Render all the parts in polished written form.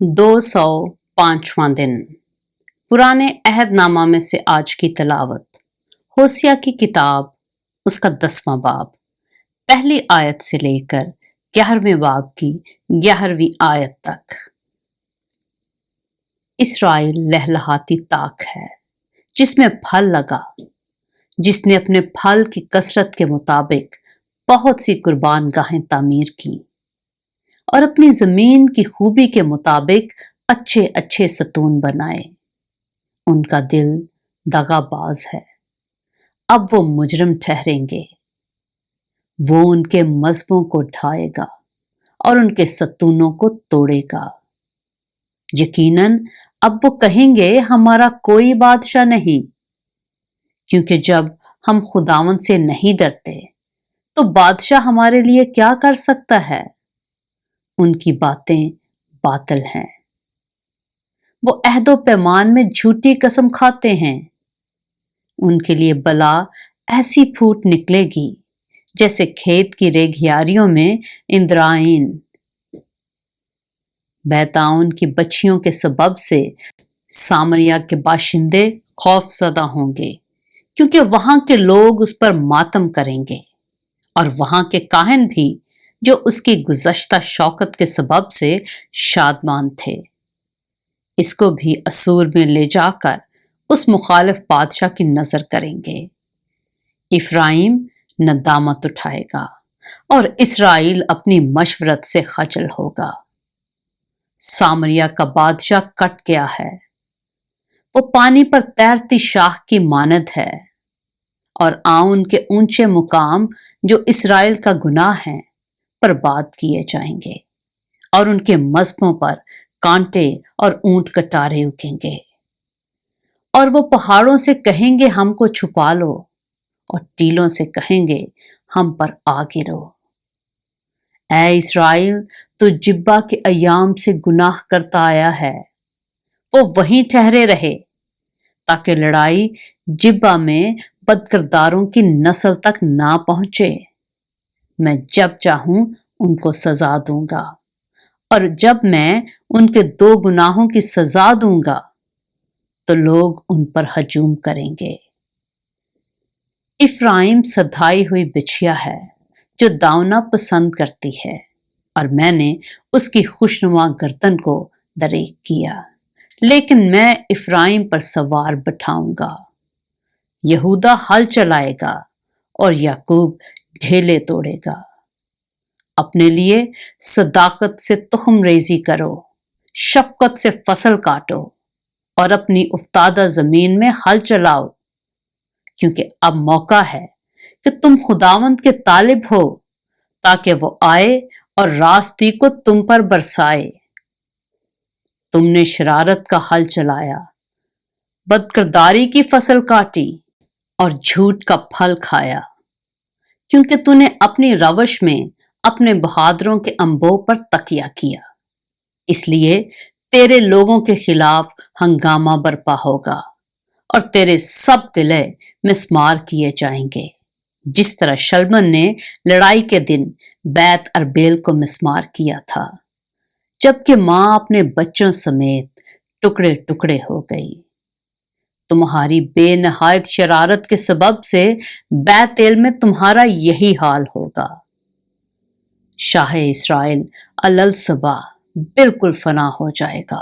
205वां दिन। पुराने अहद नामा में से आज की तिलावत होसिया की किताब, उसका 10वां बाब, पहली आयत से लेकर 11वें बाब की 11वीं आयत तक। इस्राएल लहलहाती ताक है जिसमें फल लगा, जिसने अपने फल की कसरत के मुताबिक बहुत सी कुर्बान गाहें तामीर की और अपनी जमीन की खूबी के मुताबिक अच्छे अच्छे सतून बनाए। उनका दिल दगाबाज है, अब वो मुजरिम ठहरेंगे। वो उनके मज़हबों को ढाएगा और उनके सतूनों को तोड़ेगा। यकीनन अब वो कहेंगे हमारा कोई बादशाह नहीं, क्योंकि जब हम खुदावंद से नहीं डरते तो बादशाह हमारे लिए क्या कर सकता है। उनकी बातें बातिल हैं, वो अहदो पैमान में झूठी कसम खाते हैं। उनके लिए बला ऐसी फूट निकलेगी जैसे खेत की रेघियारियों में इंद्रायण। बैताउन की बच्चियों के सबब से सामरिया के बाशिंदे खौफजदा होंगे, क्योंकि वहां के लोग उस पर मातम करेंगे और वहां के काहिन भी जो उसकी गुज़श्ता शौकत के सबब से शादमान थे। इसको भी असूर में ले जाकर उस मुखालिफ बादशाह की नजर करेंगे। इफ्राइम नदामत उठाएगा और इसराइल अपनी मशवरत से खजल होगा। सामरिया का बादशाह कट गया है, वो पानी पर तैरती शाख की मानद है, और आउन के ऊंचे मुकाम जो इसराइल का गुनाह है बर्बाद किए जाएंगे और उनके मज़हबों पर कांटे और ऊंट कटारे उगेंगे। और वो पहाड़ों से कहेंगे हमको छुपा लो, और टीलों से कहेंगे हम पर आ गिरो। ऐ इस्राएल, तू जिब्बा के अयाम से गुनाह करता आया है, वो वहीं ठहरे रहे ताकि लड़ाई जिब्बा में बदकिरदारों की नस्ल तक ना पहुंचे। मैं जब चाहूं उनको सजा दूंगा, और जब मैं उनके 2 गुनाहों की सजा दूंगा तो लोग उन पर हजूम करेंगे। इफ्राइम सधाई हुई बिछिया है जो दावना पसंद करती है, और मैंने उसकी खुशनुमा गर्दन को दरेक किया। लेकिन मैं इफ्राइम पर सवार बिठाऊंगा, यहूदा हल चलाएगा और याकूब ढेले तोड़ेगा। अपने लिए सदाकत से तुखम रेजी करो, शफकत से फसल काटो और अपनी उफ्तादा जमीन में हल चलाओ, क्योंकि अब मौका है कि तुम खुदावंद के तालिब हो, ताकि वो आए और रास्ती को तुम पर बरसाए। तुमने शरारत का हल चलाया, बदकिरदारी की फसल काटी और झूठ का फल खाया, क्योंकि तूने अपनी रवश में अपने बहादुरों के अंबों पर तकिया किया। इसलिए तेरे लोगों के खिलाफ हंगामा बरपा होगा और तेरे सब किले मिस्मार किए जाएंगे, जिस तरह शलमन ने लड़ाई के दिन बैत अरबेल को मिस्मार किया था, जबकि मां अपने बच्चों समेत टुकड़े टुकड़े हो गई। तुम्हारी बेनहायत शरारत के सबब से बैतेल में तुम्हारा यही हाल होगा। शाह इस्राएल अलल सबा बिल्कुल फना हो जाएगा।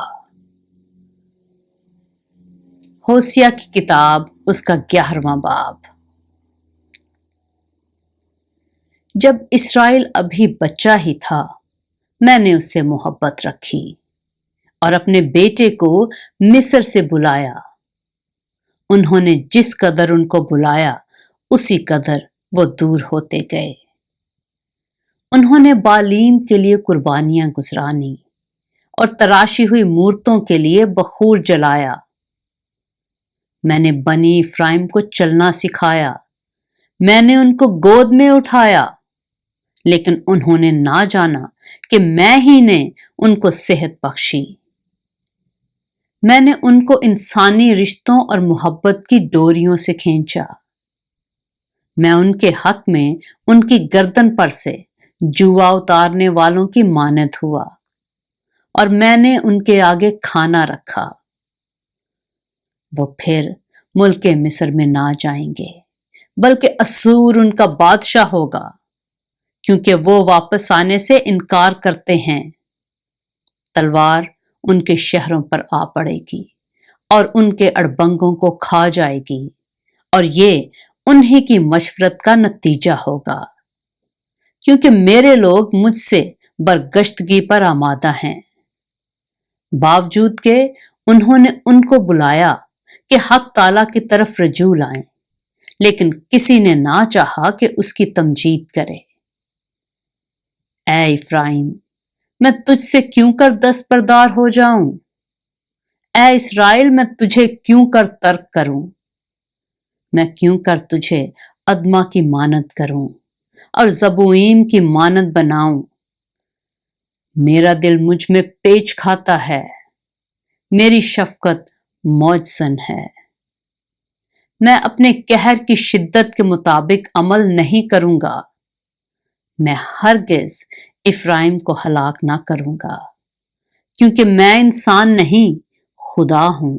होसिया की किताब, उसका 11वां बाब। जब इस्राएल अभी बच्चा ही था, मैंने उससे मोहब्बत रखी और अपने बेटे को मिस्र से बुलाया। उन्होंने जिस कदर उनको बुलाया उसी कदर वो दूर होते गए। उन्होंने बालीम के लिए कुर्बानियां गुजरानी और तराशी हुई मूर्तों के लिए बखूर जलाया। मैंने बनी इफ्राइम को चलना सिखाया, मैंने उनको गोद में उठाया, लेकिन उन्होंने ना जाना कि मैं ही ने उनको सेहत बख्शी। मैंने उनको इंसानी रिश्तों और मोहब्बत की डोरियों से खींचा। मैं उनके हक में उनकी गर्दन पर से जुआ उतारने वालों की मानद हुआ اور میں نے ان کے آگے کھانا رکھا۔ وہ پھر ملک مصر میں نہ جائیں گے بلکہ اسور ان کا بادشاہ ہوگا، کیونکہ وہ واپس آنے سے انکار کرتے ہیں۔ تلوار ان کے شہروں پر آ پڑے گی اور ان کے اڑبنگوں کو کھا جائے گی، اور یہ انہی کی مشورت کا نتیجہ ہوگا، کیونکہ میرے لوگ مجھ سے برگشتگی پر آمادہ ہیں۔ باوجود کہ انہوں نے ان کو بلایا کہ حق تعالیٰ کی طرف رجوع لائیں، لیکن کسی نے نہ چاہا کہ اس کی تمجید کرے۔ اے افرائیم، میں تجھ سے کیوں کر دستبردار ہو جاؤں؟ اے اسرائیل، میں تجھے کیوں کر ترک کروں؟ میں کیوں کر تجھے ادما کی مانند کروں اور زبوئیم کی مانند بناؤں؟ میرا دل مجھ میں پیچ کھاتا ہے، میری شفقت موج زن ہے۔ میں اپنے قہر کی شدت کے مطابق عمل نہیں کروں گا، میں ہرگز افرائیم کو ہلاک نہ کروں گا، کیونکہ میں انسان نہیں، خدا ہوں،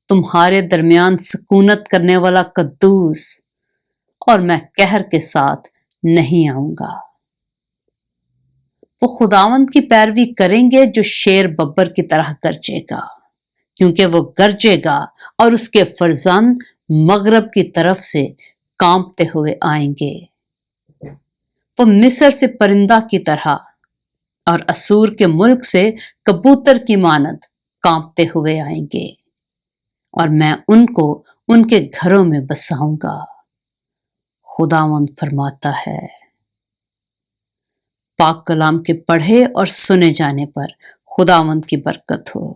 تمہارے درمیان سکونت کرنے والا قدوس، اور میں قہر کے ساتھ نہیں آؤں گا۔ وہ خداوند کی پیروی کریں گے جو شیر ببر کی طرح گرجے گا، کیونکہ وہ گرجے گا اور اس کے فرزند مغرب کی طرف سے کانپتے ہوئے آئیں گے۔ وہ مصر سے پرندہ کی طرح اور اسور کے ملک سے کبوتر کی مانند کانپتے ہوئے آئیں گے، اور میں ان کو ان کے گھروں میں بساؤں گا، خداوند فرماتا ہے۔ پاک کلام کے پڑھے اور سنے جانے پر خداوند کی برکت ہو۔